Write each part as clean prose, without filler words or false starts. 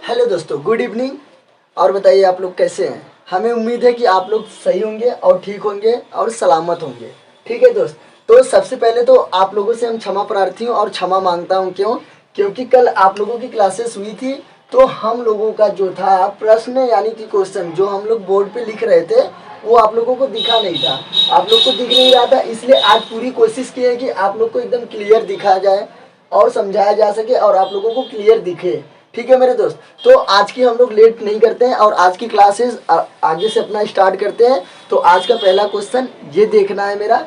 Hello दोस्तों, good evening. और बताइए आप लोग कैसे हैं। हमें उम्मीद है कि आप लोग सही होंगे और ठीक होंगे और सलामत होंगे। ठीक है दोस्त, तो सबसे पहले तो आप लोगों से हम क्षमा प्रार्थी हूँ और क्षमा मांगता हूँ। क्योंकि कल आप लोगों की क्लासेस हुई थी, तो हम लोगों का जो था प्रश्न यानी कि क्वेश्चन जो हम लोग बोर्ड पे लिख रहे थे वो आप लोगों को दिखा नहीं था, आप लोग को दिख नहीं रहा था। इसलिए आज पूरी कोशिश की है कि आप लोग को एकदम क्लियर दिखाया जाए और समझाया जा सके और आप लोगों को क्लियर दिखे। ठीक है मेरे दोस्त, तो आज की हम लोग लेट नहीं करते हैं और आज की क्लासेस आगे से अपना स्टार्ट करते हैं। तो आज का पहला क्वेश्चन ये देखना है मेरा।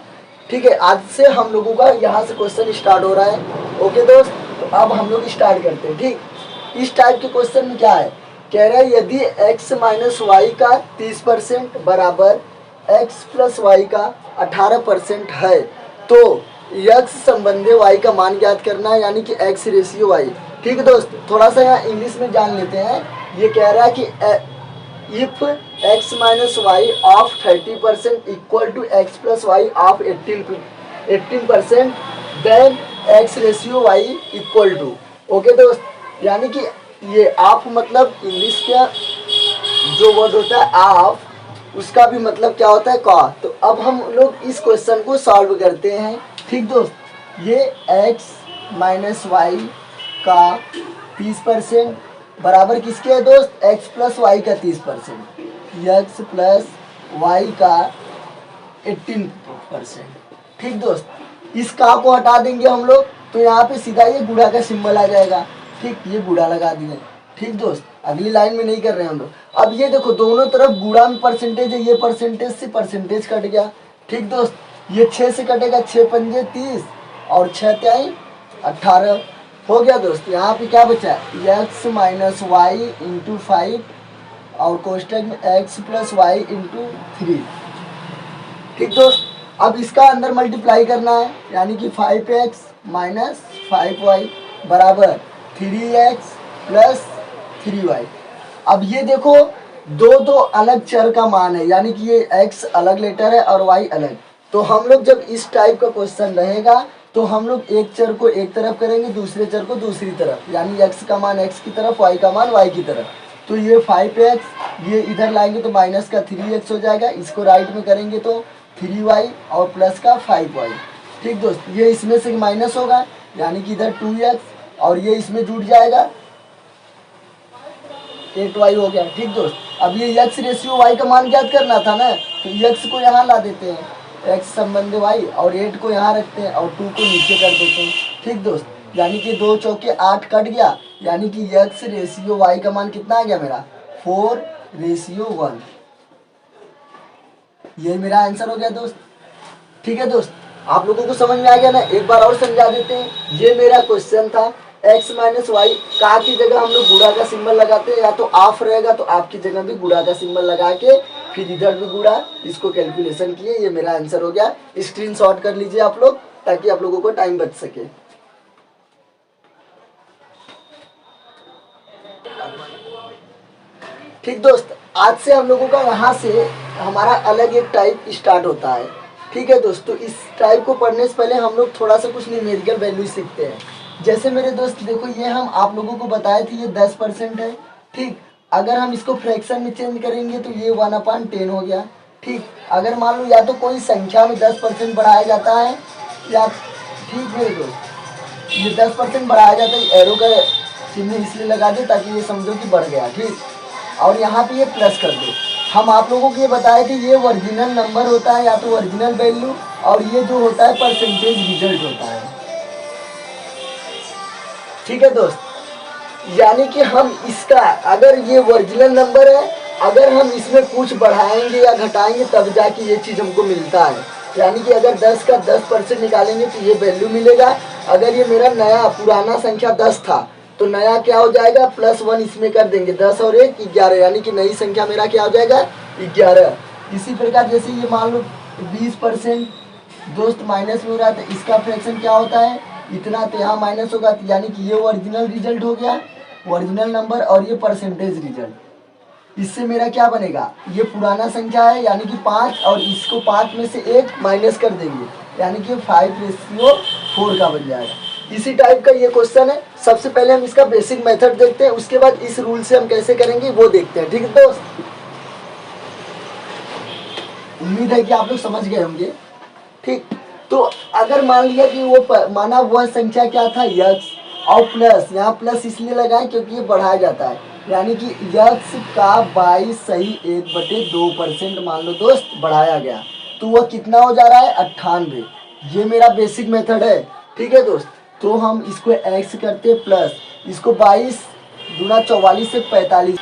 ठीक है, आज से हम लोगों का यहाँ से क्वेश्चन स्टार्ट हो रहा है। ओके दोस्त, तो अब हम लोग स्टार्ट करते हैं। ठीक, इस टाइप के क्वेश्चन में क्या है, कह रहा है यदि x माइनस वाई का 30% बराबर x प्लस वाई का 18% है तो x संबंधी y का मान ज्ञात करना है, यानी कि x रेशियो y। ठीक है दोस्त, थोड़ा सा यहाँ इंग्लिश में जान लेते हैं। ये कह रहा है कि if x minus Y of 30% equal to x plus Y of 18% then x ratio y equal to. Okay दोस्त, यानी कि ये ऑफ मतलब इंग्लिश का जो वर्ड होता है ऑफ, उसका भी मतलब क्या होता है का। तो अब हम लोग इस क्वेश्चन को सॉल्व करते हैं। ठीक दोस्त, ये x माइनस वाई का 30% बराबर किसके है दोस्त, x प्लस वाई का 30%, x प्लस वाई का 18%। ठीक दोस्त, इस का को हटा देंगे हम लोग तो यहाँ पे सीधा ये गुणा का सिंबल आ जाएगा। ठीक, ये गुणा लगा दिए। ठीक दोस्त, अगली लाइन में नहीं कर रहे हैं हम लोग। अब ये देखो दोनों तरफ गुणा में परसेंटेज है, ये परसेंटेज से परसेंटेज कट गया। ठीक दोस्त, ये 6 से कटेगा, 6 पंजे 30 और 6 त्याई 18 हो गया दोस्त। यहाँ पे क्या बचा, x माइनस वाई इंटू 5 और कोष्टक में x प्लस वाई इंटू 3। ठीक दोस्त, अब इसका अंदर मल्टीप्लाई करना है, यानी कि 5x माइनस 5y बराबर 3x प्लस 3y। अब ये देखो दो अलग चर का मान है, यानी कि ये x अलग लेटर है और y अलग। तो हम लोग जब इस टाइप का क्वेश्चन रहेगा तो हम लोग एक चर को एक तरफ करेंगे, दूसरे चर को दूसरी तरफ, यानी x का मान x की तरफ, y का मान y की तरफ। तो ये 5x ये इधर लाएंगे तो माइनस का 3x हो जाएगा, इसको राइट में करेंगे तो 3y और प्लस का 5y। ठीक दोस्त, ये इसमें से माइनस होगा यानी कि इधर 2x और ये इसमें जुड़ जाएगा 8y हो गया। ठीक दोस्त, अब ये x रेशियो y का मान ज्ञात करना था ना, तो x को यहाँ ला देते हैं, x संबंधी y और 8 को यहाँ रखते हैं और 2 को नीचे कर देते हैं। ठीक दोस्त, यानी कि 2 चौके 8 कट गया, यानी कि x रेशियो y का मान कितना आ गया मेरा 4:1। ये मेरा आंसर हो गया दोस्त। ठीक है दोस्त, आप लोगों को समझ में आ गया ना, एक बार और समझा देते हैं। ये मेरा क्वेश्चन था, x माइनस वाई का की जगह हम लोग गुणा का सिंबल लगाते हैं, या तो ऑफ रहेगा तो आपकी जगह भी गुणा का सिंबल लगा के फिर इधर भी गुणा, इसको कैलकुलेशन किए। ये मेरा आंसर हो गया। स्क्रीनशॉट कर लीजिए आप लोग ताकि आप लोगों को टाइम बच सके। ठीक दोस्त, आज से हम लोगों का यहाँ से हमारा अलग एक टाइप स्टार्ट होता है। ठीक है दोस्त, तो इस टाइप को पढ़ने से पहले हम लोग थोड़ा सा कुछ न्यूमेरिकल वैल्यू सीखते हैं। जैसे मेरे दोस्त देखो, ये हम आप लोगों को बताए थे ये 10% है। ठीक, अगर हम इसको फ्रैक्शन में चेंज करेंगे तो ये 1/10 हो गया। ठीक, अगर मान लो या तो कोई संख्या में 10% बढ़ाया जाता है या, ठीक मेरे दोस्त, ये 10% बढ़ाया जाता है, एरो का चिन्ह इसलिए लगा दे ताकि ये समझो कि बढ़ गया। ठीक, और यहाँ पे ये प्लस कर दो। हम आप लोगों को ये बताए थे ये ओरिजिनल नंबर होता है या तो ओरिजिनल वैल्यू, और ये जो होता है परसेंटेज रिजल्ट होता है। ठीक है दोस्त, यानी कि हम इसका अगर ये ओरिजिनल नंबर है, अगर हम इसमें कुछ बढ़ाएंगे या घटाएंगे तब जाके ये चीज़ हमको मिलता है। यानी कि अगर 10 का 10% निकालेंगे तो ये वैल्यू मिलेगा। अगर ये मेरा नया पुराना संख्या 10 था तो नया क्या हो जाएगा, +1 इसमें कर देंगे, 10 और 1 11, यानी कि नई संख्या मेरा क्या हो जाएगा 11। इसी प्रकार जैसे ये मान लो 20% दोस्त माइनस में हो रहा है तो इसका फ्रैक्शन क्या होता है इतना, तो यहाँ माइनस होगा, यानी कि ये ओरिजिनल रिजल्ट हो गया, ओरिजिनल नंबर, और ये परसेंटेज रिजल्ट। इससे मेरा क्या बनेगा, ये पुराना संख्या है यानी कि 5, और इसको 5 में से 1 माइनस कर देंगे यानी कि 5:4 का बन जाएगा। इसी टाइप का ये क्वेश्चन है। सबसे पहले हम इसका बेसिक मेथड देखते हैं, उसके बाद इस रूल से हम कैसे करेंगे वो देखते हैं। ठीक है दोस्त, उम्मीद है कि आप लोग समझ गए होंगे। ठीक, तो अगर मान लिया कि वो माना वह संख्या क्या था यक्स, और प्लस, यहाँ प्लस इसलिए लगाएं क्योंकि ये बढ़ाया जाता है, यानी कि यक्स का 22 सही 1/2% मान लो दोस्त बढ़ाया गया, तो वह कितना हो जा रहा है 98। ये मेरा बेसिक मेथड है। ठीक है दोस्त, तो हम इसको एक्स करते प्लस इसको 22 गुना 44 से 45।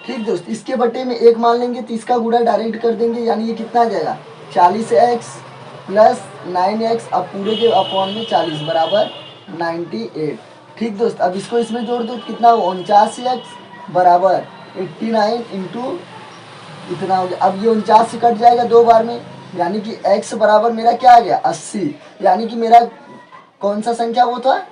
ठीक दोस्त, इसके बटे में एक मान लेंगे तो इसका गुणा डायरेक्ट कर देंगे, यानी ये कितना आ जाएगा 40x प्लस 9x, अब पूरे के अपॉन में 40 बराबर 98। ठीक दोस्त, अब इसको इसमें जोड़ दो कितना हो 49x बराबर 89 इंटू इतना हो गया। अब ये 49 से कट जाएगा दो बार में, यानी कि x बराबर मेरा क्या आ गया 80, यानी कि मेरा कौन सा संख्या वो था,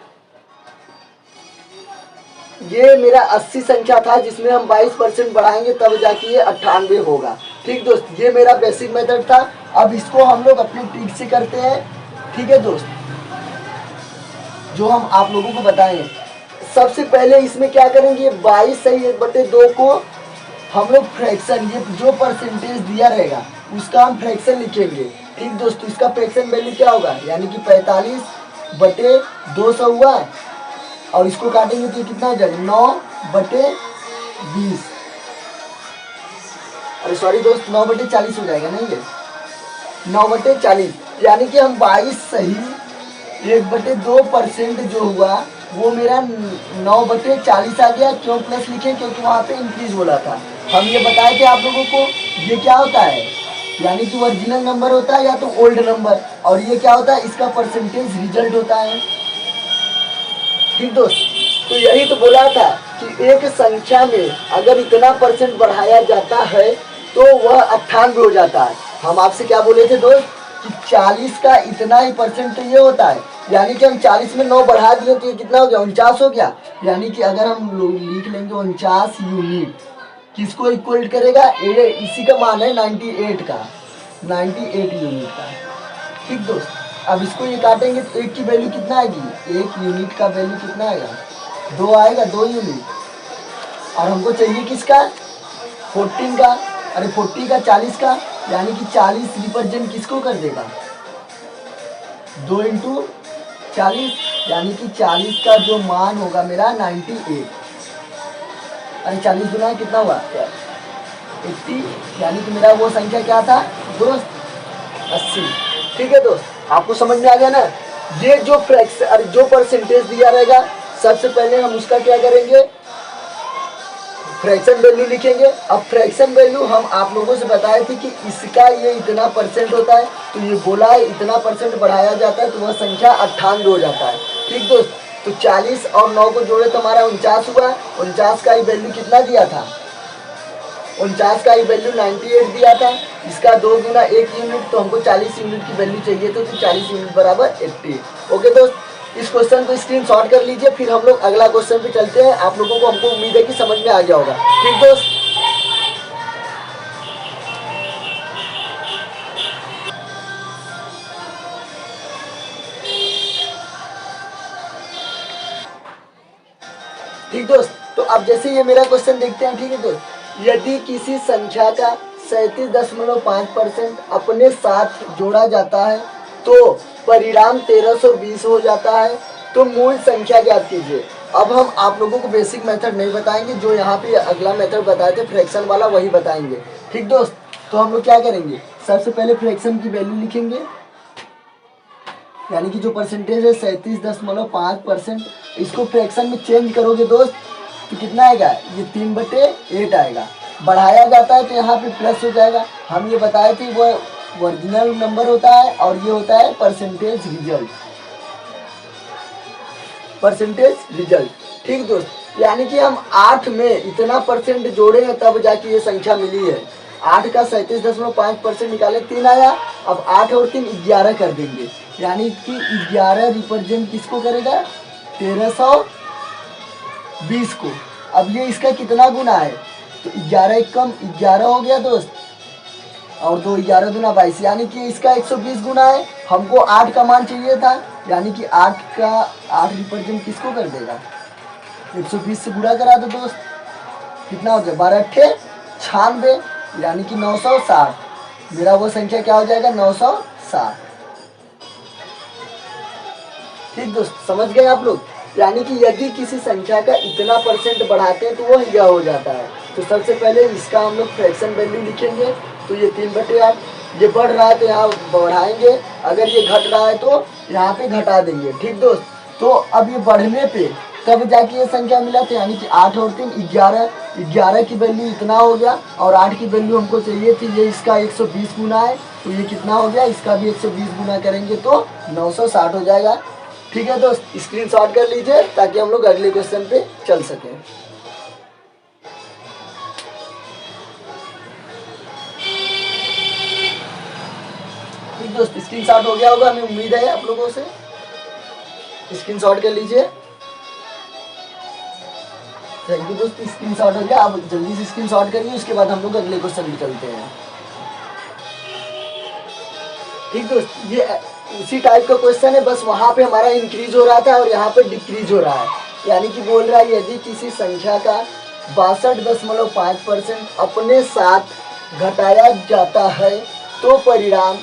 ये मेरा 80 संख्या था जिसमें हम 22% बढ़ाएंगे तब जाके ये 98 होगा। ठीक दोस्त, ये मेरा बेसिक मेथड था। अब इसको हम लोग अपनी ट्रिक से करते हैं। ठीक है दोस्त, जो हम आप लोगों को बताएंगे। सबसे पहले इसमें क्या करेंगे, 22 सही 1/2 को हम लोग फ्रैक्शन, ये जो परसेंटेज दिया रहेगा उसका हम फ्रैक्शन लिखेंगे। ठीक दोस्तों, इसका फ्रैक्शन वैल्यू क्या होगा, यानी कि 45/200 हुआ, और इसको काटेंगे तो कितना हो जाएगा 9/20, अरे सॉरी दोस्त 9/40 हो जाएगा, नहीं है 9/40, यानी कि हम 22 सही 1/2% जो हुआ वो मेरा 9/40 आ गया। क्यों प्लस लिखे, क्योंकि वहाँ पे इंक्रीज बोला था। हम ये बताए थे आप लोगों को ये क्या होता है, यानी कि ओरिजिनल नंबर होता है या तो ओल्ड नंबर, और ये क्या होता है इसका परसेंटेज रिजल्ट होता है। ठीक दोस्त, तो यही तो बोला था कि एक संख्या में अगर इतना % बढ़ाया जाता है तो वह 98 हो जाता है। हम आपसे क्या बोले थे दोस्त कि 40 का इतना ही % तो ये होता है, यानी कि हम 40 में 9 बढ़ा दिए तो ये कितना हो गया 49 हो गया। यानी कि अगर हम लिख लेंगे 49 यूनिट, किसको इक्वल करेगा, इसी का मान है 98 का, 98 यूनिट का। ठीक दोस्त, अब इसको ये काटेंगे तो एक की वैल्यू कितना आएगी, एक यूनिट का वैल्यू कितना आएगा 2 आएगा, 2 यूनिट। और हमको चाहिए किसका 14 का, अरे 40 का 40 का, यानी कि 40 रिप्रेजेंट किसको कर देगा 2 इंटू 40, यानी कि 40 का जो मान होगा मेरा 98, अरे 40 गुना कितना हुआ 80, यानी कि मेरा वो संख्या क्या था दोस्त 80। ठीक है दोस्त, आपको समझ में आ गया ना। ये जो फ्रैक्शन जो परसेंटेज दिया रहेगा, सबसे पहले हम उसका क्या करेंगे फ्रैक्शन वैल्यू लिखेंगे। अब फ्रैक्शन वैल्यू हम आप लोगों से बताए थे कि इसका ये इतना % होता है, तो ये बोला है इतना % बढ़ाया जाता है तो वह संख्या 98 हो जाता है। ठीक दोस्त, तो 40 और 9 को जोड़े तो हमारा 49 हुआ। 49 का ही वैल्यू कितना दिया था 49 का ही वैल्यू 98 दिया था, इसका 2 गुना 1 यूनिट, तो हमको 40 यूनिट की वैल्यू चाहिए तो 40 यूनिट बराबर 80। ओके दोस्त, इस क्वेश्चन को स्क्रीनशॉट कर लीजिए, फिर हम लोग अगला क्वेश्चन पे चलते हैं। आप लोगों को हमको उम्मीद है कि समझ में आ गया होगा। ठीक दोस्त, ठीक दोस्त, तो अब जैसे ये मेरा क्वेश्चन देखते हैं। ठीक है दोस्त, यदि किसी संख्या का 37.5% अपने साथ जोड़ा जाता है तो परिणाम 1320 हो जाता है, तो मूल संख्या ज्ञात कीजिए। अब हम आप लोगों को बेसिक मेथड नहीं बताएंगे, जो यहाँ पे अगला मेथड बताए थे फ्रैक्शन वाला वही बताएंगे। ठीक दोस्त, तो हम लोग क्या करेंगे, सबसे पहले फ्रैक्शन की वैल्यू लिखेंगे, यानी कि जो परसेंटेज है 37.5%, इसको फ्रैक्शन में चेंज करोगे दोस्त तो कितना आएगा, ये 3/8 आएगा। बढ़ाया जाता है तो यहाँ पे प्लस हो जाएगा। हम ये बताए थे वो ओरिजिनल नंबर होता है और ये होता है परसेंटेज रिजल्ट, परसेंटेज रिजल्ट। ठीक दोस्त, यानी कि हम 8 में इतना % जोड़े हैं तब जाके ये संख्या मिली है। 8 का 37.5% निकाले 3 आया, अब 8 और 3 11 कर देंगे, यानी कि 11 रिप्रेजेंट किसको करेगा 1320 को। अब ये इसका कितना गुना है, तो 11 कम 11 हो गया दोस्त, और 2 11 दूना 22, यानी कि इसका 120 गुना है। हमको 8 का मान चाहिए था यानी कि 8 का 8 रिप्रेजेंट किसको कर देगा, 120 से गुणा करा दो दोस्त, कितना हो गया 12 अट्ठे 96, यानी कि 960। मेरा वो संख्या क्या हो जाएगा 960। ठीक दोस्त, समझ गए आप लोग। यानी कि यदि किसी संख्या का इतना परसेंट बढ़ाते हैं तो वो यह हो जाता है। तो सबसे पहले इसका हम लोग फ्रैक्शन वैल्यू लिखेंगे। तो ये 3/8, ये बढ़ रहा है तो यहाँ बढ़ाएंगे, अगर ये घट रहा है तो यहाँ पे घटा देंगे। ठीक दोस्त, तो अब ये बढ़ने पे तब जाके ये संख्या मिला था, यानी कि 8 और 3 11, 11 की वैल्यू इतना हो गया और 8 की वैल्यू हमको चाहिए थी, ये इसका 120 गुना है, तो ये कितना हो गया, इसका भी 120 गुना करेंगे तो 960 हो जाएगा। ठीक है दोस्त, स्क्रीनशॉट कर लीजिए ताकि हम लोग अगले क्वेश्चन पे चल सकें। ठीक दोस्त, स्क्रीनशॉट हो गया होगा, हमें उम्मीद है आप लोगों से। स्क्रीनशॉट कर लीजिए। थैंक यू दोस्त, स्क्रीनशॉट हो गया। आप जल्दी से स्क्रीनशॉट करिए, उसके बाद हम लोग अगले क्वेश्चन पे चलते हैं। ठीक दोस्त, ये उसी टाइप का क्वेश्चन है, बस वहाँ पे हमारा इंक्रीज हो रहा था और यहाँ पे डिक्रीज हो रहा है। यानी कि बोल रहा है यदि किसी संख्या का 62.5% अपने साथ घटाया जाता है तो परिणाम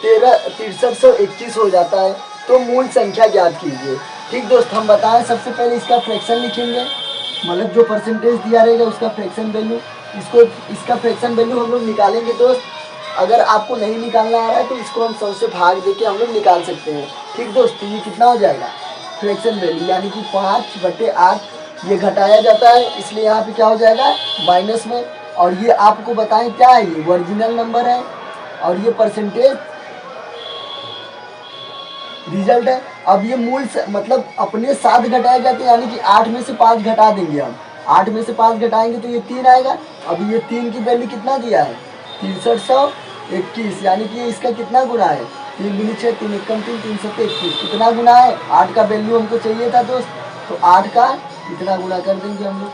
6321 हो जाता है, तो मूल संख्या ज्ञात कीजिए। ठीक दोस्त, हम बताएं सबसे पहले इसका फ्रैक्शन लिखेंगे, मतलब जो परसेंटेज दिया रहेगा उसका फ्रैक्शन वैल्यू, इसका फ्रैक्शन वैल्यू हम लोग निकालेंगे दोस्त। अगर आपको नहीं निकालना आ रहा है तो इसको हम 100 से भाग देके हम लोग निकाल सकते हैं। ठीक दोस्त, तो ये कितना हो जाएगा फ्रैक्शन वैल्यू, यानी कि 5/8 ये घटाया जाता है, इसलिए यहाँ पे क्या हो जाएगा माइनस में। और ये आपको बताएं क्या है, ये ओरिजिनल नंबर है और ये परसेंटेज रिजल्ट है। अब ये मूल मतलब अपने साथ घटाए जाते हैं, यानी कि 8 में से 5 घटा देंगे हम, 8 में से 5 घटाएंगे तो ये 3 आएगा। अब ये 3 की वैल्यू कितना दिया है 6321, यानी कि इसका कितना गुना है 3 गुनी 6 3 एकम 3 321, कितना गुना है 8 का वैल्यू हमको चाहिए था दोस्त, तो 8 का इतना गुना कर देंगे हम लोग।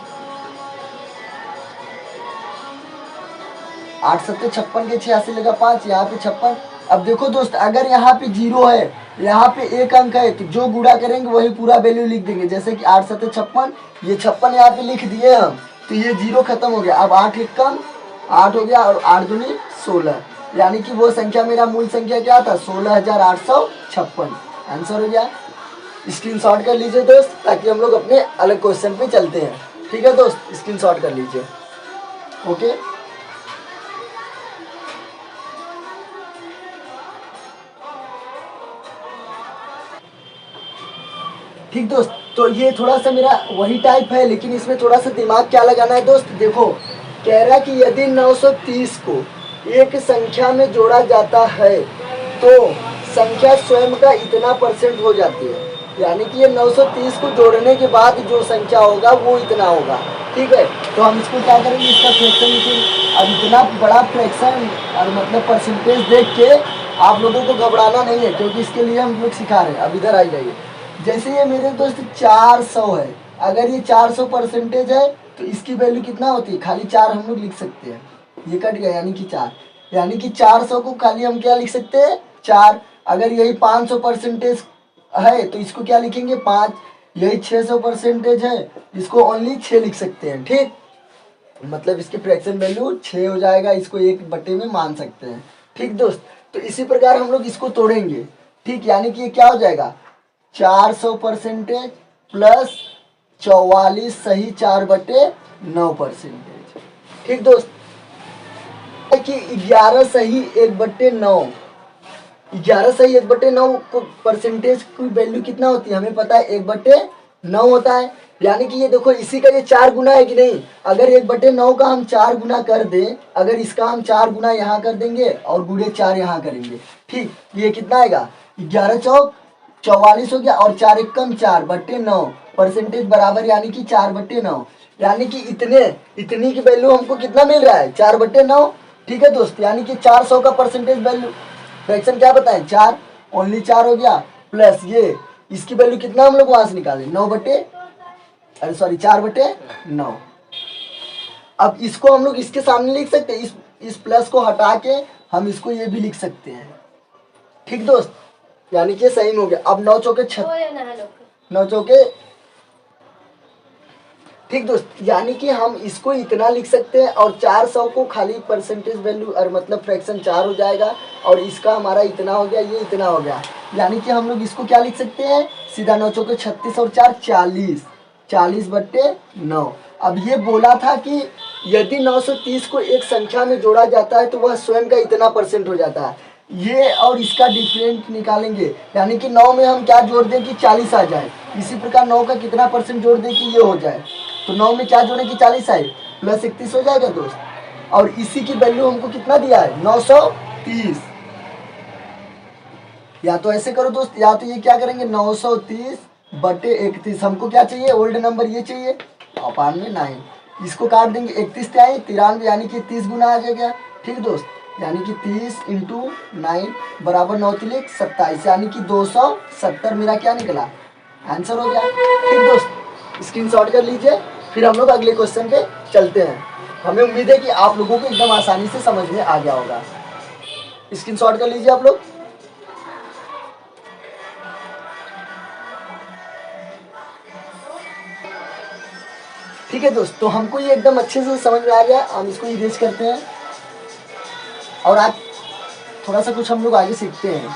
8 7 56 के 86 लगा 5, यहाँ पे 56। अब देखो दोस्त, अगर यहाँ पे 0 है, यहाँ पे एक अंक है, तो जो गुणा करेंगे वही पूरा वैल्यू लिख देंगे। जैसे कि 8 7 56, ये 56 यहाँ पे लिख दिए हम, तो ये 0 खत्म हो गया। अब 8 एकम 8 हो गया और 8 दूनी 16, यानी कि वो संख्या मेरा मूल संख्या क्या था 16,856, आंसर हो गया। स्क्रीनशॉट कर लीजिए दोस्त ताकि हम लोग अपने अलग क्वेश्चन पे चलते हैं। ठीक है दोस्त, स्क्रीनशॉट कर लीजिए। ओके, ठीक दोस्त, तो ये थोड़ा सा मेरा वही टाइप है, लेकिन इसमें थोड़ा सा दिमाग क्या लगाना है दोस्त। देखो, कह रहा है कि यदि 930 को एक संख्या में जोड़ा जाता है तो संख्या स्वयं का इतना परसेंट हो जाती है, यानी कि ये 930 को जोड़ने के बाद जो संख्या होगा वो इतना होगा। ठीक है, तो हम इसको क्या करेंगे, इसका फ्रैक्शन लिखेंगे। अब इतना बड़ा फ्रैक्शन और मतलब परसेंटेज देख के आप लोगों को घबराना नहीं है, क्योंकि इसके लिए हम लोग सिखा रहे हैं। अब इधर आ जाइए, जैसे ये मेरे दोस्त 400 है, अगर ये 400 परसेंटेज है तो इसकी वैल्यू कितना होती है, खाली 4 हम लोग लिख सकते हैं, ये कट गया यानी कि 4, यानी कि 400 को खाली हम क्या लिख सकते हैं 4। अगर यही 500 परसेंटेज है तो इसको क्या लिखेंगे 5, यही 600 परसेंटेज है इसको ओनली 6 लिख सकते हैं। ठीक, मतलब इसकी फ्रैक्शन वैल्यू 6 हो जाएगा, इसको 1/, में मान सकते हैं। ठीक दोस्त, तो इसी प्रकार हम लोग इसको तोड़ेंगे। ठीक, यानी कि ये क्या हो जाएगा 400 परसेंटेज प्लस 44 सही 4/9 परसेंटेज। ठीक दोस्त, कि 11 सही 1/9, 11 सही 1/9 को परसेंटेज की वैल्यू कितना होती है हमें पता है 1/9 होता है। यानी कि ये देखो, इसी का ये 4 गुना है कि नहीं, अगर 1/9 का हम 4 गुना कर दें, अगर इसका हम 4 गुना यहाँ कर देंगे और गुणे 4 यहाँ करेंगे, ठीक, ये कितना आएगा 11 चौक 44 हो गया और 4 एकम 4/9 परसेंटेज बराबर, यानी कि 4/9, यानी कि इतनी की वैल्यू हमको कितना मिल रहा है 4/9। ठीक है दोस्त, यानी कि 400 का परसेंटेज वैल्यू फ्रैक्शन क्या बताएं 4, ओनली 4 हो गया, प्लस ये इसकी वैल्यू कितना हम लोग वहां से निकालें 4/9। अब इसको हम लोग इसके सामने लिख सकते हैं, इस प्लस को हटा के हम इसको ये भी लिख सकते हैं। ठीक दोस्त, यानी कि सही में हो गया। अब 9 चौके 9 चौके, ठीक दोस्त, यानी कि हम इसको इतना लिख सकते हैं और 400 को खाली परसेंटेज वैल्यू और मतलब फ्रैक्शन 4 हो जाएगा और इसका हमारा इतना हो गया, ये इतना हो गया। यानी कि हम लोग इसको क्या लिख सकते हैं सीधा 9 चौके 36 और 4 40, 40/9। अब ये बोला था कि यदि 930 को एक संख्या में जोड़ा जाता है तो वह स्वयं का इतना परसेंट हो जाता है। ये और इसका डिफरेंट निकालेंगे, यानी कि 9 में हम क्या जोड़ दें कि 40 आ जाए, इसी प्रकार 9 का कितना परसेंट जोड़ दें कि ये हो जाए। तो 9 में क्या जोड़े कि 40 आए, प्लस 31 हो जाएगा दोस्त। और इसी की वैल्यू हमको कितना दिया है 930। या तो ऐसे करो दोस्त, या तो ये क्या करेंगे 930/31। हमको क्या चाहिए, ओल्ड नंबर ये चाहिए, अपान में 9, इसको काट देंगे 31 से आए 93, यानी कि 30 गुना आ जाएगा। ठीक दोस्त, यानी कि 30 × 9 बराबर 9 तिलिक 27, यानी कि 270 मेरा क्या निकला, आंसर हो गया। ठीक दोस्त, स्क्रीनशॉट कर लीजिए, फिर हम लोग अगले क्वेश्चन पे चलते हैं। हमें उम्मीद है कि आप लोगों को एकदम आसानी से समझ में आ गया होगा। स्क्रीनशॉट कर लीजिए आप लोग। ठीक है दोस्त, तो हमको ये एकदम अच्छे से समझ में आ गया। हम इसको इरेज करते हैं और आज थोड़ा सा कुछ हम लोग आगे सीखते हैं।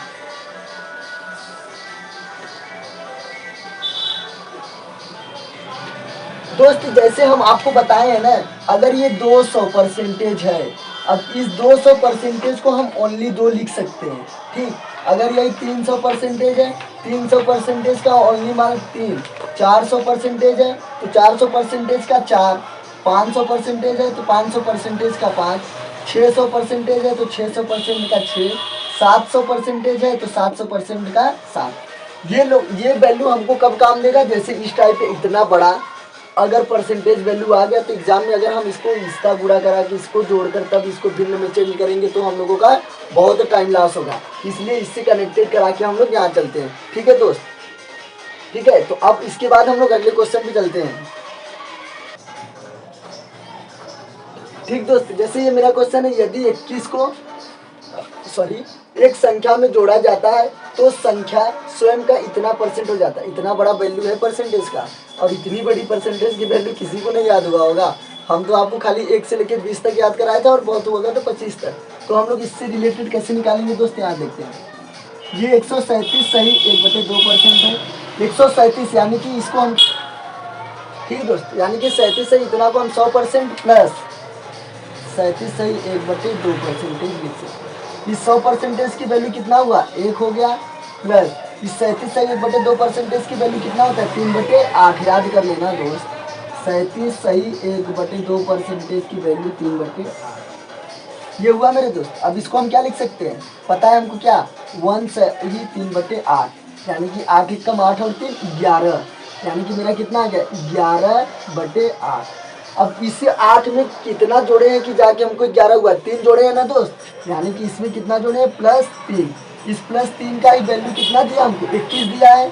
दोस्त जैसे हम आपको बताए हैं ना, अगर ये 200% है, अब इस 200% को हम ओनली 2 लिख सकते हैं। ठीक, अगर यही 300% है, 300% का ओनली मान 3, 400% है तो 400% का 4, 500% है तो 500% का 5, 600% है तो 600% का 6, 700% है तो 700% का 7। ये वैल्यू हमको कब काम देगा, जैसे इस टाइप पे इतना बड़ा अगर परसेंटेज वैल्यू आ गया तो एग्जाम में अगर हम इसको इसका गुणा करा के इसको जोड़कर तब इसको भिन्न में चेंज करेंगे तो हम लोगों का बहुत टाइम लॉस होगा। इसलिए इससे कनेक्टेड करा के हम लोग यहाँ चलते हैं। ठीक है दोस्त, ठीक है, तो अब इसके बाद हम लोग अगले क्वेश्चन पे चलते हैं। ठीक दोस्त, जैसे ये मेरा क्वेश्चन है, यदि 21 को एक संख्या में जोड़ा जाता है तो संख्या स्वयं का इतना परसेंट हो जाता है। इतना बड़ा वैल्यू है परसेंटेज का, और इतनी बड़ी परसेंटेज की वैल्यू किसी को नहीं याद हुआ होगा। हम तो आपको खाली 1 से लेकर 20 तक याद कराया था और बहुत होगा तो 25 तक। तो हम लोग इससे रिलेटेड कैसे निकालेंगे दोस्त, यहाँ देखते हैं। ये 137 सही 1/2% है। 137 यानी कि इसको हम, ठीक दोस्त, यानी कि 37 सही इतना को हम 100% प्लस 37 सही 1/2% लिख सकते। इस 100% की वैल्यू कितना हुआ 1 हो गया, प्लस इस 37 सही 1/2% की वैल्यू कितना होता है 3/8। याद कर लेना दोस्त, 37 सही 1/2% की वैल्यू 3/8 ये हुआ मेरे दोस्त। अब इसको हम क्या लिख सकते हैं, पता है हमको क्या, 1 सही 3/8, यानी कि 8 1 कम 8 और 3 11, यानी कि मेरा कितना आ गया 11/8। अब इसे 8 में कितना जोड़े हैं कि जाके हमको 11 हुआ, 3 जोड़े हैं ना दोस्त, यानी कि इसमें कितना जोड़े हैं +3। इस +3 का ही वैल्यू कितना दिया हमको 21 दिया है।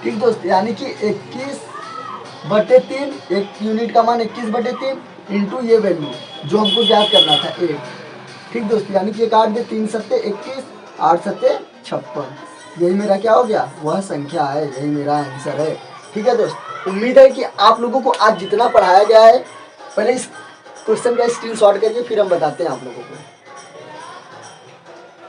ठीक दोस्त, यानी कि 21/3, एक यूनिट का मान 21/3 इंटू ये वैल्यू जो हमको ज्ञात करना था 1। ठीक दोस्त, यानी कि 1 8 दे 3 7 21, 8 7 56, यही मेरा क्या हो गया वह संख्या है, यही मेरा आंसर है। ठीक है दोस्त, उम्मीद है कि आप लोगों को आज जितना पढ़ाया गया है, पहले इस क्वेश्चन का स्क्रीनशॉट करिए फिर हम बताते हैं आप लोगों को।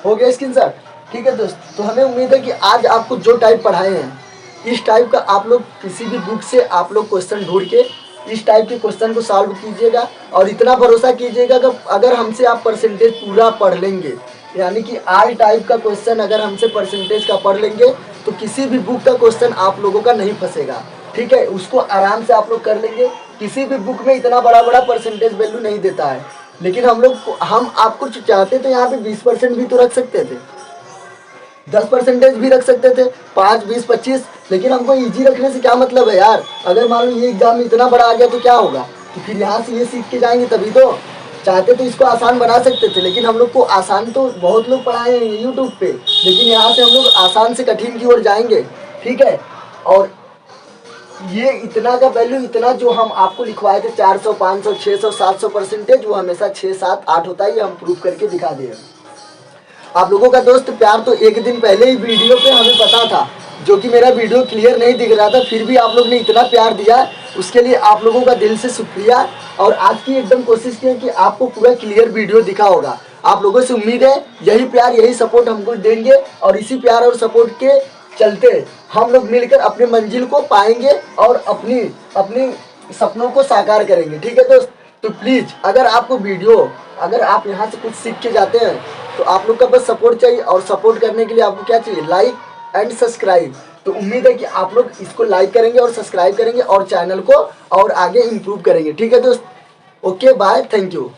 हो गया स्क्रीनशॉट? ठीक है दोस्त, तो हमें उम्मीद है कि आज आपको जो टाइप पढ़ाए हैं इस टाइप का आप लोग किसी भी बुक से आप लोग क्वेश्चन ढूंढ के इस टाइप के क्वेश्चन को सॉल्व कीजिएगा। और इतना भरोसा कीजिएगा कि अगर हमसे आप परसेंटेज पूरा पढ़ लेंगे, यानी कि आल टाइप का क्वेश्चन अगर हमसे परसेंटेज का पढ़ लेंगे तो किसी भी बुक का क्वेश्चन आप लोगों का नहीं फंसेगा। ठीक है, उसको आराम से आप लोग कर लेंगे। किसी भी बुक में इतना बड़ा बड़ा परसेंटेज वैल्यू नहीं देता है, लेकिन हम आपको चाहते तो यहाँ पे 20% भी तो रख सकते थे, 10% भी रख सकते थे, 5 20 25, लेकिन हमको इजी रखने से क्या मतलब है यार। अगर मान लो ये एग्जाम में इतना बड़ा आ गया तो क्या होगा, तो फिर यहाँ से ये सीख के जाएंगे तभी तो। चाहते तो इसको आसान बना सकते थे, लेकिन हम लोग को आसान तो बहुत लोग पढ़ाए हैं यूट्यूब पे, लेकिन यहाँ से हम लोग आसान से कठिन की ओर जाएंगे। ठीक है, और ये इतना का वैल्यू, इतना जो हम आपको लिखवाए थे 400 500 600 700%, वो हमेशा 6 7 8 होता है, ये हम प्रूफ करके दिखा दिए। आप लोगों का दोस्त प्यार तो एक दिन पहले ही वीडियो पे हमें पता था, जो कि मेरा वीडियो क्लियर नहीं दिख रहा था, फिर भी आप लोग ने इतना प्यार दिया, उसके लिए आप लोगों का दिल से शुक्रिया। और आज की एकदम कोशिश की है कि आपको पूरा क्लियर वीडियो दिखा होगा। आप लोगों से उम्मीद है यही प्यार यही सपोर्ट हमको देंगे, और इसी प्यार और सपोर्ट के चलते हम लोग मिलकर अपने मंजिल को पाएंगे और अपनी अपनी सपनों को साकार करेंगे। ठीक है दोस्त, तो प्लीज़ अगर आप यहाँ से कुछ सीख के जाते हैं तो आप लोग का बस सपोर्ट चाहिए, और सपोर्ट करने के लिए आपको क्या चाहिए, लाइक एंड सब्सक्राइब। तो उम्मीद है कि आप लोग इसको लाइक करेंगे और सब्सक्राइब करेंगे और चैनल को और आगे इम्प्रूव करेंगे। ठीक है दोस्त, ओके बाय, थैंक यू।